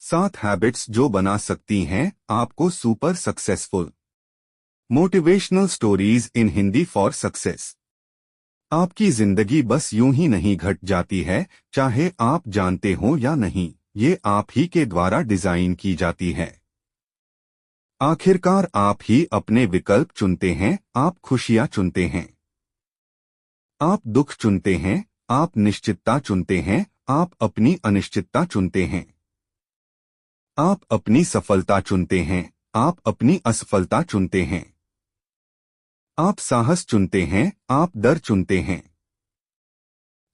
7 habits जो बना सकती हैं आपको super successful. Motivational stories in Hindi for success. आपकी जिंदगी बस यूं ही नहीं घट जाती है, चाहे आप जानते हो या नहीं। ये आप ही के द्वारा डिजाइन की जाती है। आखिरकार आप ही अपने विकल्प चुनते हैं, आप खुशियां चुनते हैं, आप दुख चुनते हैं, आप निश्चितता चुनते हैं, आप अपनी अनिश्चितता चुनते हैं, आप अपनी सफलता चुनते हैं, आप अपनी असफलता चुनते हैं, आप साहस चुनते हैं, आप डर चुनते हैं।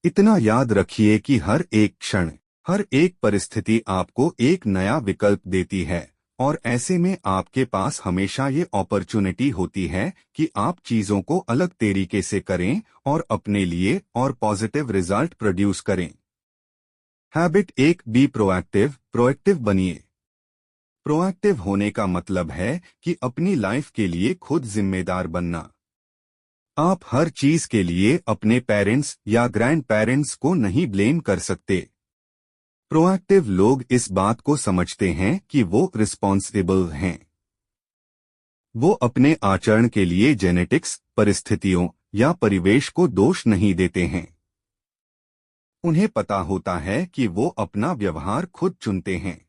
इतना याद रखिए कि हर एक क्षण, हर एक परिस्थिति आपको एक नया विकल्प देती है, और ऐसे में आपके पास हमेशा ये अपॉर्चुनिटी होती है कि आप चीजों को अलग तरीके से करें और अपने लिए और पॉजिटिव रिजल्ट प्रोड्यूस करें। Habit 1, be proactive. प्रोएक्टिव बनिए। प्रोएक्टिव होने का मतलब है कि अपनी लाइफ के लिए खुद जिम्मेदार बनना। आप हर चीज के लिए अपने पेरेंट्स या ग्रैंड पेरेंट्स को नहीं ब्लेम कर सकते। प्रोएक्टिव लोग इस बात को समझते हैं कि वो रिस्पॉन्सिबल हैं। वो अपने आचरण के लिए जेनेटिक्स, परिस्थितियों या परिवेश को दोष नहीं देते हैं। उन्हें पता होता है कि वो अपना व्यवहार खुद चुनते हैं।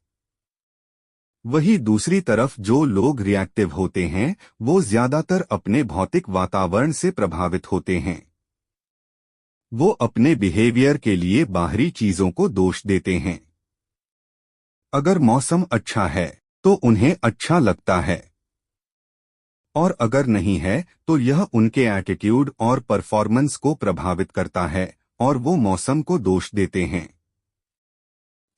वही दूसरी तरफ जो लोग रिएक्टिव होते हैं, वो ज्यादातर अपने भौतिक वातावरण से प्रभावित होते हैं। वो अपने बिहेवियर के लिए बाहरी चीजों को दोष देते हैं। अगर मौसम अच्छा है तो उन्हें अच्छा लगता है, और अगर नहीं है तो यह उनके एटीट्यूड और परफॉर्मेंस को प्रभावित करता है, और वो मौसम को दोष देते हैं।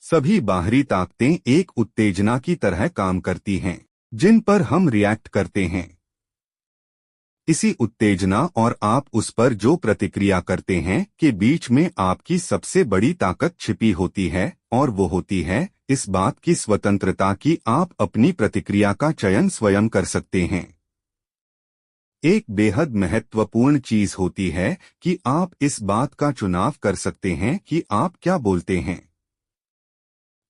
सभी बाहरी ताकतें एक उत्तेजना की तरह काम करती हैं, जिन पर हम रिएक्ट करते हैं। इसी उत्तेजना और आप उस पर जो प्रतिक्रिया करते हैं के बीच में आपकी सबसे बड़ी ताकत छिपी होती है, और वो होती है इस बात की स्वतंत्रता कि आप अपनी प्रतिक्रिया का चयन स्वयं कर सकते हैं। एक बेहद महत्वपूर्ण चीज होती है कि आप इस बात का चुनाव कर सकते हैं कि आप क्या बोलते हैं।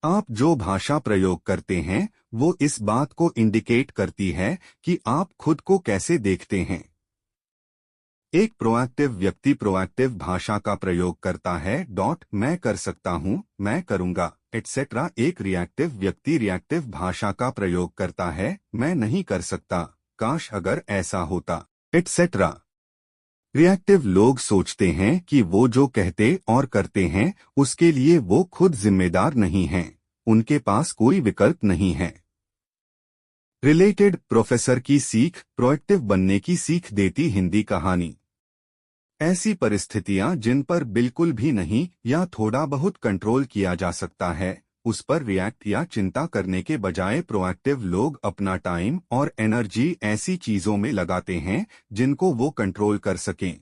आप जो भाषा प्रयोग करते हैं वो इस बात को इंडिकेट करती है कि आप खुद को कैसे देखते हैं। एक प्रोएक्टिव व्यक्ति प्रोएक्टिव भाषा का प्रयोग करता है, मैं कर सकता हूं, मैं करूंगा, एटसेट्रा। एक रिएक्टिव व्यक्ति रिएक्टिव भाषा का प्रयोग करता है, मैं नहीं कर सकता, काश अगर ऐसा होता, एटसेट्रा। रिएक्टिव लोग सोचते हैं कि वो जो कहते और करते हैं उसके लिए वो खुद जिम्मेदार नहीं हैं, उनके पास कोई विकल्प नहीं है। रिलेटेड प्रोफेसर की सीख, प्रोएक्टिव बनने की सीख देती हिंदी कहानी। ऐसी परिस्थितियां जिन पर बिल्कुल भी नहीं या थोड़ा बहुत कंट्रोल किया जा सकता है, उस पर रिएक्ट या चिंता करने के बजाय प्रोएक्टिव लोग अपना टाइम और एनर्जी ऐसी चीजों में लगाते हैं जिनको वो कंट्रोल कर सकें।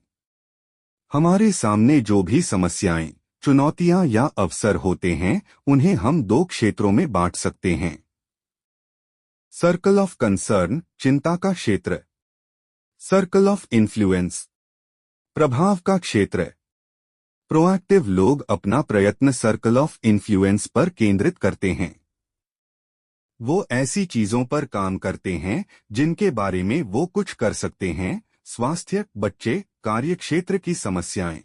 हमारे सामने जो भी समस्याएं, चुनौतियां या अवसर होते हैं, उन्हें हम 2 क्षेत्रों में बांट सकते हैं। सर्कल ऑफ कंसर्न, चिंता का क्षेत्र। सर्कल ऑफ इन्फ्लुएंस, प्रभाव का क्षेत्र। प्रोएक्टिव लोग अपना प्रयत्न सर्कल ऑफ इन्फ्लुएंस पर केंद्रित करते हैं। वो ऐसी चीजों पर काम करते हैं जिनके बारे में वो कुछ कर सकते हैं, स्वास्थ्य, बच्चे, कार्यक्षेत्र की समस्याएं।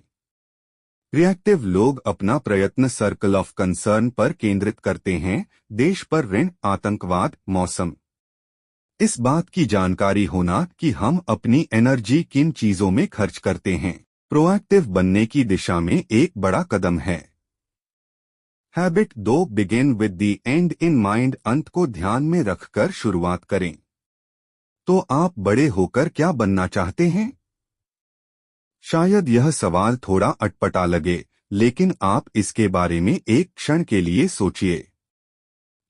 रिएक्टिव लोग अपना प्रयत्न सर्कल ऑफ कंसर्न पर केंद्रित करते हैं, देश पर ऋण, आतंकवाद, मौसम। इस बात की जानकारी होना कि हम अपनी एनर्जी किन चीजों में खर्च करते हैं, प्रोएक्टिव बनने की दिशा में एक बड़ा कदम है। Habit 2, begin with the and in mind. अंत को ध्यान में रखकर शुरुआत करें। तो आप बड़े होकर क्या बनना चाहते हैं? शायद यह सवाल थोड़ा अटपटा लगे, लेकिन आप इसके बारे में एक क्षण के लिए सोचिए।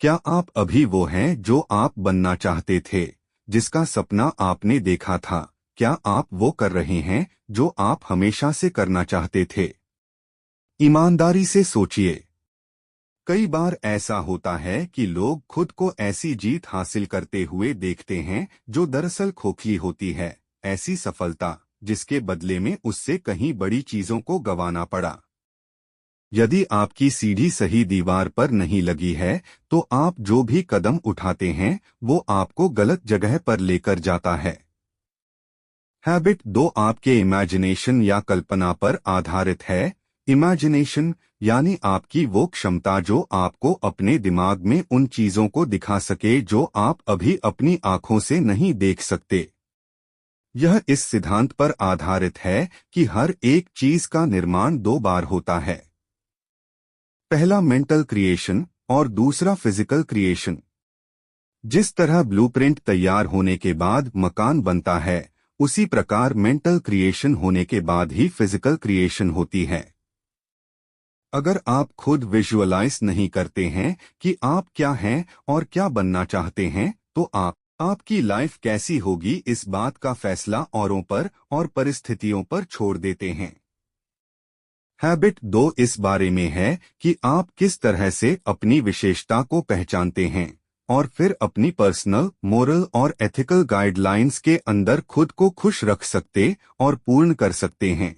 क्या आप अभी वो हैं जो आप बनना चाहते थे, जिसका सपना आपने देखा था? क्या आप वो कर रहे हैं जो आप हमेशा से करना चाहते थे? ईमानदारी से सोचिए। कई बार ऐसा होता है कि लोग खुद को ऐसी जीत हासिल करते हुए देखते हैं जो दरअसल खोखली होती है, ऐसी सफलता जिसके बदले में उससे कहीं बड़ी चीजों को गंवाना पड़ा। यदि आपकी सीढ़ी सही दीवार पर नहीं लगी है तो आप जो भी कदम उठाते हैं वो आपको गलत जगह पर लेकर जाता है। हैबिट 2 आपके इमेजिनेशन या कल्पना पर आधारित है। इमेजिनेशन यानी आपकी वो क्षमता जो आपको अपने दिमाग में उन चीजों को दिखा सके जो आप अभी अपनी आंखों से नहीं देख सकते। यह इस सिद्धांत पर आधारित है कि हर एक चीज का निर्माण 2 बार होता है, पहला मेंटल क्रिएशन और दूसरा फिजिकल क्रिएशन। जिस तरह ब्लूप्रिंट तैयार होने के बाद मकान बनता है, उसी प्रकार मेंटल क्रिएशन होने के बाद ही फिजिकल क्रिएशन होती है। अगर आप खुद विजुअलाइज नहीं करते हैं कि आप क्या हैं और क्या बनना चाहते हैं, तो आपकी लाइफ कैसी होगी इस बात का फैसला औरों पर और परिस्थितियों पर छोड़ देते हैं। हैबिट 2 इस बारे में है कि आप किस तरह से अपनी विशेषता को पहचानते हैं और फिर अपनी पर्सनल, मोरल और एथिकल गाइडलाइंस के अंदर खुद को खुश रख सकते और पूर्ण कर सकते हैं।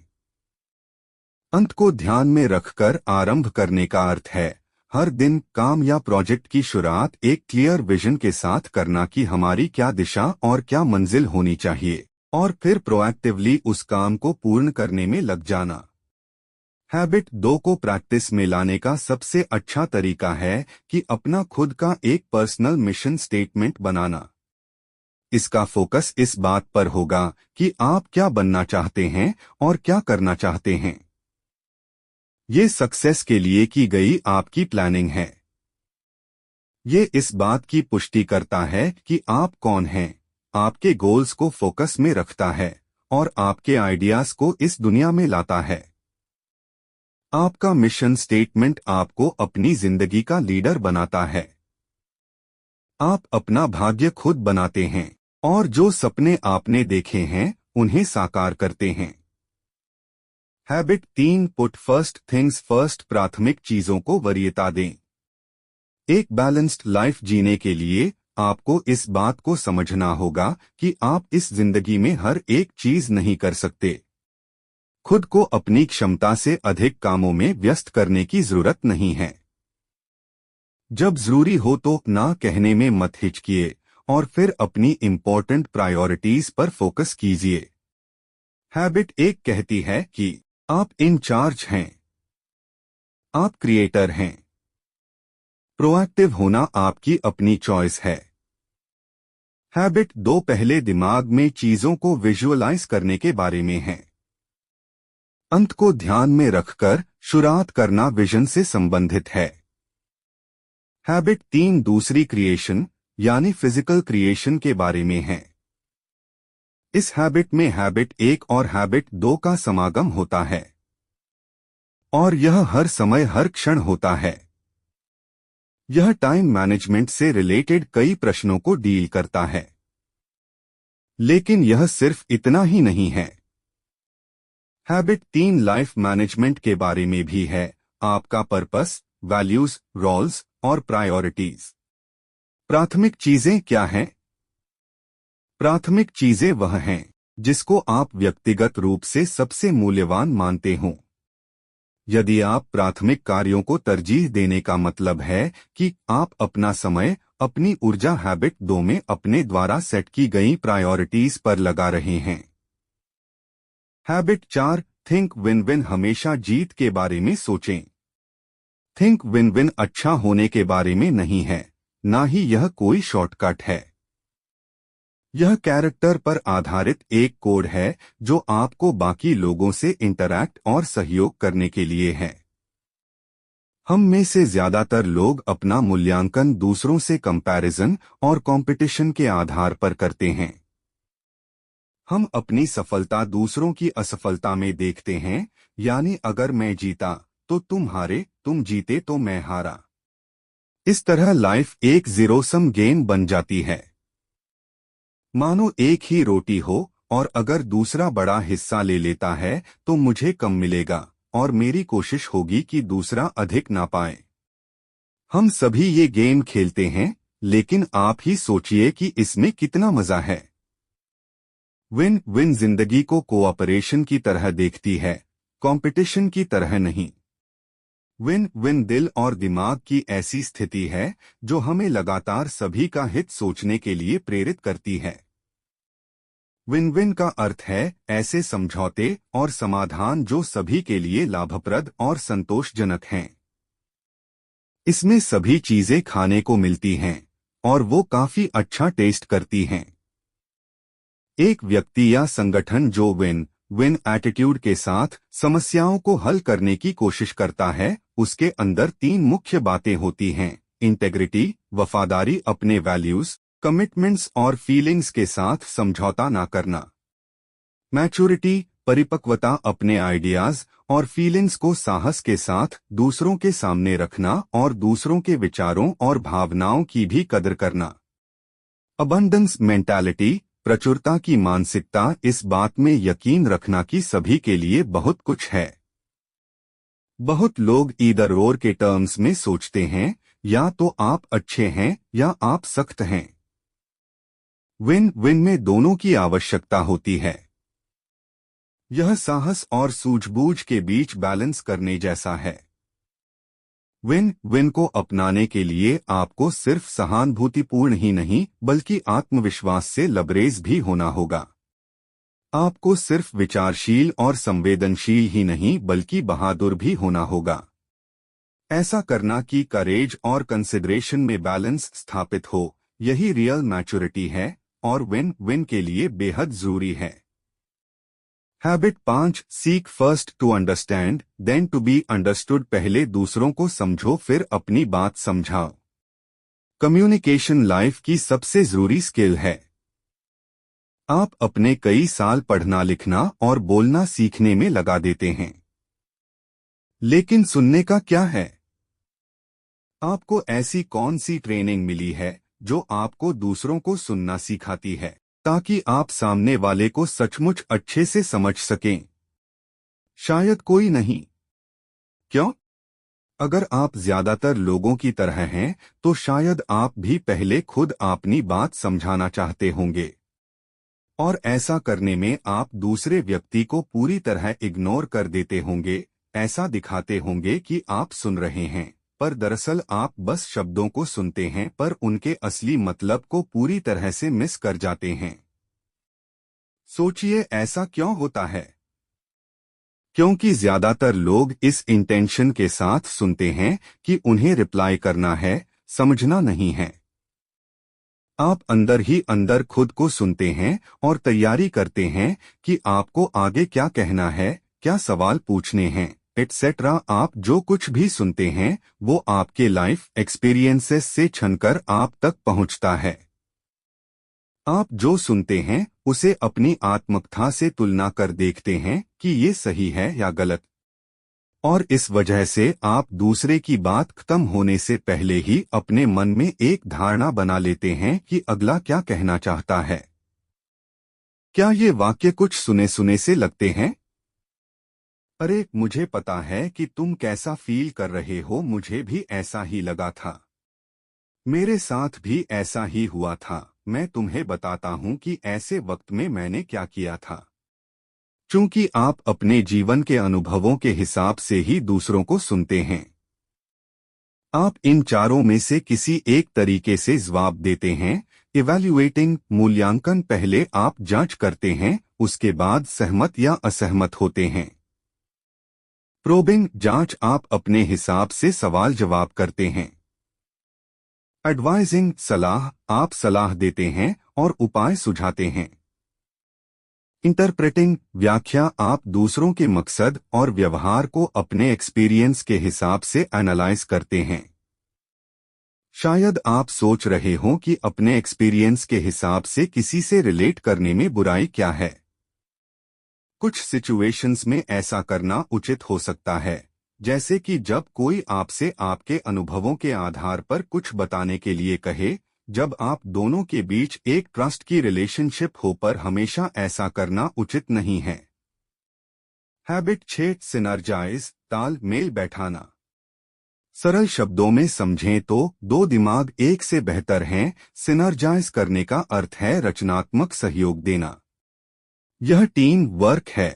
अंत को ध्यान में रखकर आरंभ करने का अर्थ है हर दिन काम या प्रोजेक्ट की शुरुआत एक क्लियर विजन के साथ करना कि हमारी क्या दिशा और क्या मंजिल होनी चाहिए, और फिर प्रोएक्टिवली उस काम को पूर्ण करने में लग जाना। हैबिट 2 को प्रैक्टिस में लाने का सबसे अच्छा तरीका है कि अपना खुद का एक पर्सनल मिशन स्टेटमेंट बनाना। इसका फोकस इस बात पर होगा कि आप क्या बनना चाहते हैं और क्या करना चाहते हैं। ये सक्सेस के लिए की गई आपकी प्लानिंग है। ये इस बात की पुष्टि करता है कि आप कौन हैं, आपके गोल्स को फोकस में रखता है और आपके आइडियाज को इस दुनिया में लाता है। आपका मिशन स्टेटमेंट आपको अपनी जिंदगी का लीडर बनाता है। आप अपना भाग्य खुद बनाते हैं और जो सपने आपने देखे हैं उन्हें साकार करते हैं। Habit 3 put first things first, प्राथमिक चीजों को वरीयता दें। एक बैलेंस्ड लाइफ जीने के लिए आपको इस बात को समझना होगा कि आप इस जिंदगी में हर एक चीज नहीं कर सकते। खुद को अपनी क्षमता से अधिक कामों में व्यस्त करने की जरूरत नहीं है। जब जरूरी हो तो ना कहने में मत हिचकिए और फिर अपनी इम्पोर्टेंट प्रायोरिटीज पर फोकस कीजिए। हैबिट 1 कहती है कि आप इंचार्ज हैं, आप क्रिएटर हैं। प्रोएक्टिव होना आपकी अपनी चॉइस है। हैबिट 2 पहले दिमाग में चीजों को विजुअलाइज करने के बारे में है। अंत को ध्यान में रखकर शुरुआत करना विजन से संबंधित है। हैबिट 3 दूसरी क्रिएशन यानी फिजिकल क्रिएशन के बारे में है। इस हैबिट में हैबिट 1 और हैबिट 2 का समागम होता है और यह हर समय हर क्षण होता है। यह टाइम मैनेजमेंट से रिलेटेड कई प्रश्नों को डील करता है, लेकिन यह सिर्फ इतना ही नहीं है। हैबिट 3 लाइफ मैनेजमेंट के बारे में भी है, आपका पर्पस, वैल्यूज, रोल्स और प्रायोरिटीज। प्राथमिक चीजें क्या हैं? प्राथमिक चीजें वह हैं जिसको आप व्यक्तिगत रूप से सबसे मूल्यवान मानते हों। यदि आप प्राथमिक कार्यों को तरजीह देने का मतलब है कि आप अपना समय, अपनी ऊर्जा हैबिट 2 में अपने द्वारा सेट की गई प्रायोरिटीज पर लगा रहे हैं। हैबिट 4 थिंक विन विन, हमेशा जीत के बारे में सोचें। थिंक विन विन अच्छा होने के बारे में नहीं है, ना ही यह कोई शॉर्टकट है। यह कैरेक्टर पर आधारित एक कोड है जो आपको बाकी लोगों से इंटरैक्ट और सहयोग करने के लिए है। हम में से ज्यादातर लोग अपना मूल्यांकन दूसरों से कंपैरिजन और कंपटीशन के आधार पर करते हैं। हम अपनी सफलता दूसरों की असफलता में देखते हैं, यानी अगर मैं जीता तो तुम हारे, तुम जीते तो मैं हारा। इस तरह लाइफ एक जीरो सम गेम बन जाती है। मानो एक ही रोटी हो और अगर दूसरा बड़ा हिस्सा ले लेता है तो मुझे कम मिलेगा और मेरी कोशिश होगी कि दूसरा अधिक ना पाए। हम सभी ये गेम खेलते हैं, लेकिन आप ही सोचिए कि इसमें कितना मजा है। विन विन जिंदगी को कोऑपरेशन की तरह देखती है, कंपटीशन की तरह नहीं। विन विन दिल और दिमाग की ऐसी स्थिति है जो हमें लगातार सभी का हित सोचने के लिए प्रेरित करती है। विन विन का अर्थ है ऐसे समझौते और समाधान जो सभी के लिए लाभप्रद और संतोषजनक हैं। इसमें सभी चीजें खाने को मिलती हैं और वो काफी अच्छा टेस्ट करती हैं। एक व्यक्ति या संगठन जो विन विन एटीट्यूड के साथ समस्याओं को हल करने की कोशिश करता है, उसके अंदर 3 मुख्य बातें होती हैं: इंटेग्रिटी, वफादारी अपने वैल्यूज, कमिटमेंट्स और फीलिंग्स के साथ समझौता ना करना। मैच्योरिटी, परिपक्वता अपने आइडियाज और फीलिंग्स को साहस के साथ दूसरों के सामने रखना और दूसरों के विचारों और भावनाओं की भी कदर करना। अबंडेंस मेंटालिटी, प्रचुरता की मानसिकता, इस बात में यकीन रखना कि सभी के लिए बहुत कुछ है। बहुत लोग ईदर और के टर्म्स में सोचते हैं, या तो आप अच्छे हैं या आप सख्त हैं। विन विन में दोनों की आवश्यकता होती है। यह साहस और सूझबूझ के बीच बैलेंस करने जैसा है। विन विन को अपनाने के लिए आपको सिर्फ सहानुभूतिपूर्ण ही नहीं बल्कि आत्मविश्वास से लबरेज भी होना होगा। आपको सिर्फ विचारशील और संवेदनशील ही नहीं बल्कि बहादुर भी होना होगा। ऐसा करना कि करेज और कंसिडरेशन में बैलेंस स्थापित हो, यही रियल मैच्योरिटी है और विन विन के लिए बेहद जरूरी है। Habit 5, seek first to understand then to be understood. पहले दूसरों को समझो फिर अपनी बात समझाओ। कम्युनिकेशन लाइफ की सबसे जरूरी स्किल है। आप अपने कई साल पढ़ना लिखना और बोलना सीखने में लगा देते हैं, लेकिन सुनने का क्या है? आपको ऐसी कौन सी ट्रेनिंग मिली है जो आपको दूसरों को सुनना सिखाती है ताकि आप सामने वाले को सचमुच अच्छे से समझ सकें? शायद कोई नहीं। क्यों? अगर आप ज्यादातर लोगों की तरह हैं तो शायद आप भी पहले खुद अपनी बात समझाना चाहते होंगे, और ऐसा करने में आप दूसरे व्यक्ति को पूरी तरह इग्नोर कर देते होंगे। ऐसा दिखाते होंगे कि आप सुन रहे हैं, पर दरअसल आप बस शब्दों को सुनते हैं पर उनके असली मतलब को पूरी तरह से मिस कर जाते हैं। सोचिए ऐसा क्यों होता है? क्योंकि ज्यादातर लोग इस इंटेंशन के साथ सुनते हैं कि उन्हें रिप्लाई करना है, समझना नहीं है। आप अंदर ही अंदर खुद को सुनते हैं और तैयारी करते हैं कि आपको आगे क्या कहना है, क्या सवाल पूछने हैं, एटसेट्रा। आप जो कुछ भी सुनते हैं वो आपके लाइफ एक्सपीरियंसेस से छनकर आप तक पहुंचता है। आप जो सुनते हैं उसे अपनी आत्मकथा से तुलना कर देखते हैं कि ये सही है या गलत, और इस वजह से आप दूसरे की बात खत्म होने से पहले ही अपने मन में एक धारणा बना लेते हैं कि अगला क्या कहना चाहता है। क्या ये वाक्य कुछ सुने सुने से लगते हैं? अरे, मुझे पता है कि तुम कैसा फील कर रहे हो, मुझे भी ऐसा ही लगा था, मेरे साथ भी ऐसा ही हुआ था। मैं तुम्हें बताता हूं कि ऐसे वक्त में मैंने क्या किया था। चूंकि आप अपने जीवन के अनुभवों के हिसाब से ही दूसरों को सुनते हैं, आप इन चारों में से किसी एक तरीके से जवाब देते हैं। इवैल्यूएटिंग, मूल्यांकन, पहले आप जांच करते हैं, उसके बाद सहमत या असहमत होते हैं। प्रोबिंग, जांच, आप अपने हिसाब से सवाल जवाब करते हैं। एडवाइजिंग, सलाह, आप सलाह देते हैं और उपाय सुझाते हैं। इंटरप्रेटिंग, व्याख्या, आप दूसरों के मकसद और व्यवहार को अपने एक्सपीरियंस के हिसाब से एनालाइज करते हैं। शायद आप सोच रहे हों कि अपने एक्सपीरियंस के हिसाब से किसी से रिलेट करने में बुराई क्या है। कुछ सिचुएशंस में ऐसा करना उचित हो सकता है, जैसे कि जब कोई आपसे आपके अनुभवों के आधार पर कुछ बताने के लिए कहे, जब आप दोनों के बीच एक ट्रस्ट की रिलेशनशिप हो, पर हमेशा ऐसा करना उचित नहीं है। हैबिट 6, सिनर्जाइज, तालमेल बैठाना। सरल शब्दों में समझें तो दो दिमाग एक से बेहतर हैं। सिनर्जाइज करने का अर्थ है रचनात्मक सहयोग देना। यह टीम वर्क है।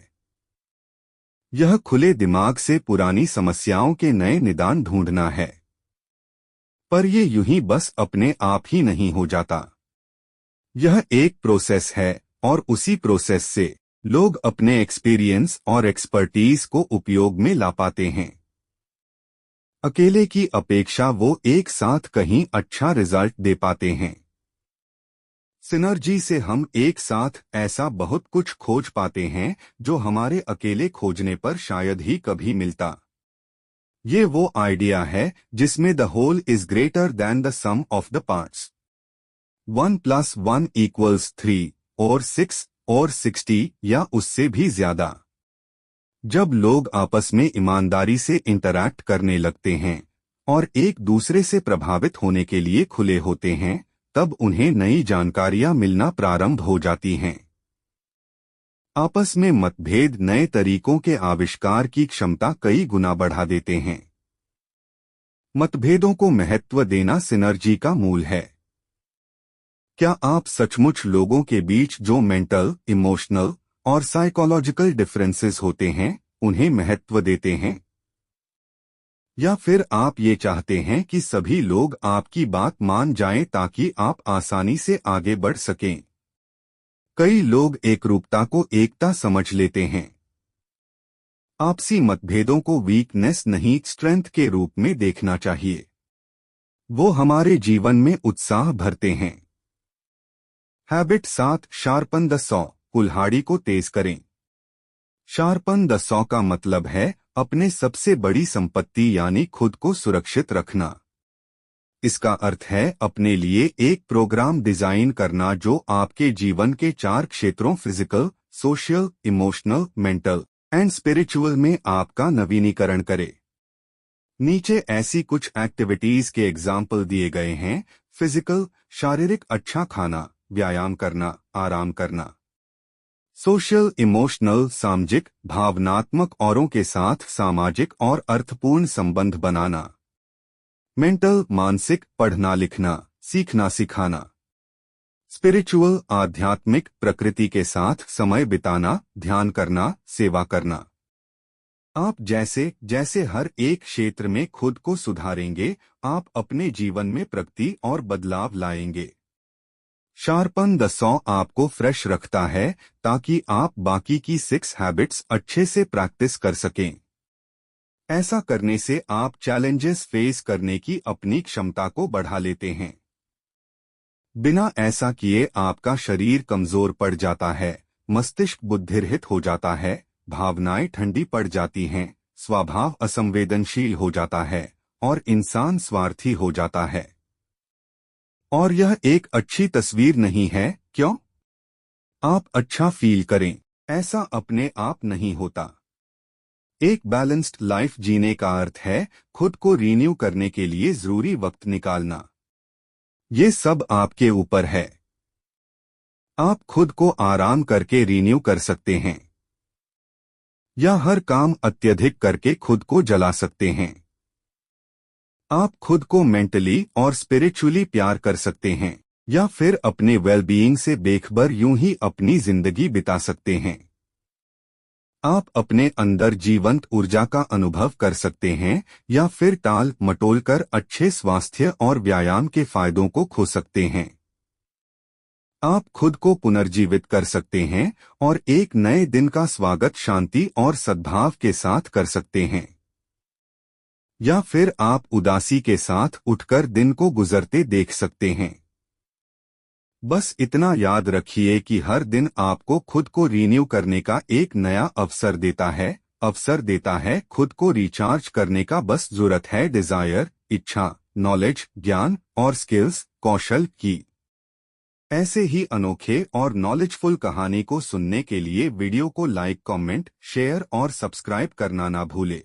यह खुले दिमाग से पुरानी समस्याओं के नए निदान ढूंढना है। पर ये यूं ही बस अपने आप ही नहीं हो जाता। यह एक प्रोसेस है और उसी प्रोसेस से लोग अपने एक्सपीरियंस और एक्सपर्टीज को उपयोग में ला पाते हैं। अकेले की अपेक्षा वो एक साथ कहीं अच्छा रिजल्ट दे पाते हैं। सिनर्जी से हम एक साथ ऐसा बहुत कुछ खोज पाते हैं जो हमारे अकेले खोजने पर शायद ही कभी मिलता। ये वो आइडिया है जिसमें the whole is greater than the sum of the parts. 1+1=3 और 6 और 60 या उससे भी ज्यादा। जब लोग आपस में ईमानदारी से इंटरैक्ट करने लगते हैं और एक दूसरे से प्रभावित होने के लिए खुले होते हैं, तब उन्हें नई जानकारियां मिलना प्रारंभ हो जाती हैं। आपस में मतभेद नए तरीकों के आविष्कार की क्षमता कई गुना बढ़ा देते हैं। मतभेदों को महत्व देना सिनर्जी का मूल है। क्या आप सचमुच लोगों के बीच जो मेंटल, इमोशनल और साइकोलॉजिकल डिफरेंसेस होते हैं, उन्हें महत्व देते हैं? या फिर आप ये चाहते हैं कि सभी लोग आपकी बात मान जाएं ताकि आप आसानी से आगे बढ़ सकें? कई लोग एकरूपता को एकता समझ लेते हैं। आपसी मतभेदों को वीकनेस नहीं, स्ट्रेंथ के रूप में देखना चाहिए। वो हमारे जीवन में उत्साह भरते हैं। हैबिट 7, शार्पन द सॉ, कुल्हाड़ी को तेज करें। शार्पन द सॉ का मतलब है अपने सबसे बड़ी संपत्ति यानी खुद को सुरक्षित रखना। इसका अर्थ है अपने लिए एक प्रोग्राम डिजाइन करना जो आपके जीवन के 4 क्षेत्रों physical, social, emotional, mental and spiritual में आपका नवीनीकरण करे। नीचे ऐसी कुछ एक्टिविटीज के एग्जाम्पल दिए गए हैं। फिजिकल, शारीरिक, अच्छा खाना, व्यायाम करना, आराम करना। सोशल, इमोशनल, सामाजिक, भावनात्मक, औरों के साथ सामाजिक और अर्थपूर्ण संबंध बनाना। मेंटल, मानसिक, पढ़ना लिखना, सीखना सिखाना। स्पिरिचुअल, आध्यात्मिक, प्रकृति के साथ समय बिताना, ध्यान करना, सेवा करना। आप जैसे जैसे हर एक क्षेत्र में खुद को सुधारेंगे, आप अपने जीवन में प्रगति और बदलाव लाएंगे। शार्पन द सॉ आपको फ्रेश रखता है ताकि आप बाकी की 6 हैबिट्स अच्छे से प्रैक्टिस कर सकें। ऐसा करने से आप चैलेंजेस फेस करने की अपनी क्षमता को बढ़ा लेते हैं। बिना ऐसा किए आपका शरीर कमजोर पड़ जाता है, मस्तिष्क बुद्धिरहित हो जाता है, भावनाएं ठंडी पड़ जाती हैं, स्वभाव असंवेदनशील हो जाता है और इंसान स्वार्थी हो जाता है। और यह एक अच्छी तस्वीर नहीं है, क्यों? आप अच्छा फील करें, ऐसा अपने आप नहीं होता। एक बैलेंस्ड लाइफ जीने का अर्थ है खुद को रीन्यू करने के लिए जरूरी वक्त निकालना। ये सब आपके ऊपर है। आप खुद को आराम करके रीन्यू कर सकते हैं या हर काम अत्यधिक करके खुद को जला सकते हैं। आप खुद को मेंटली और स्पिरिचुअली प्यार कर सकते हैं या फिर अपने वेलबीइंग से बेखबर यूं ही अपनी जिंदगी बिता सकते हैं। आप अपने अंदर जीवंत ऊर्जा का अनुभव कर सकते हैं या फिर टाल मटोल कर अच्छे स्वास्थ्य और व्यायाम के फायदों को खो सकते हैं। आप खुद को पुनर्जीवित कर सकते हैं और एक नए दिन का स्वागत शांति और सद्भाव के साथ कर सकते हैं। या फिर आप उदासी के साथ उठकर दिन को गुजरते देख सकते हैं। बस इतना याद रखिए कि हर दिन आपको खुद को रीन्यू करने का एक नया अवसर देता है खुद को रिचार्ज करने का बस जरूरत है डिजायर, इच्छा, नॉलेज, ज्ञान और स्किल्स, कौशल की। ऐसे ही अनोखे और नॉलेजफुल कहानी को सुनने के लिए वीडियो को लाइक, कमेंट, शेयर और सब्सक्राइब करना ना भूले।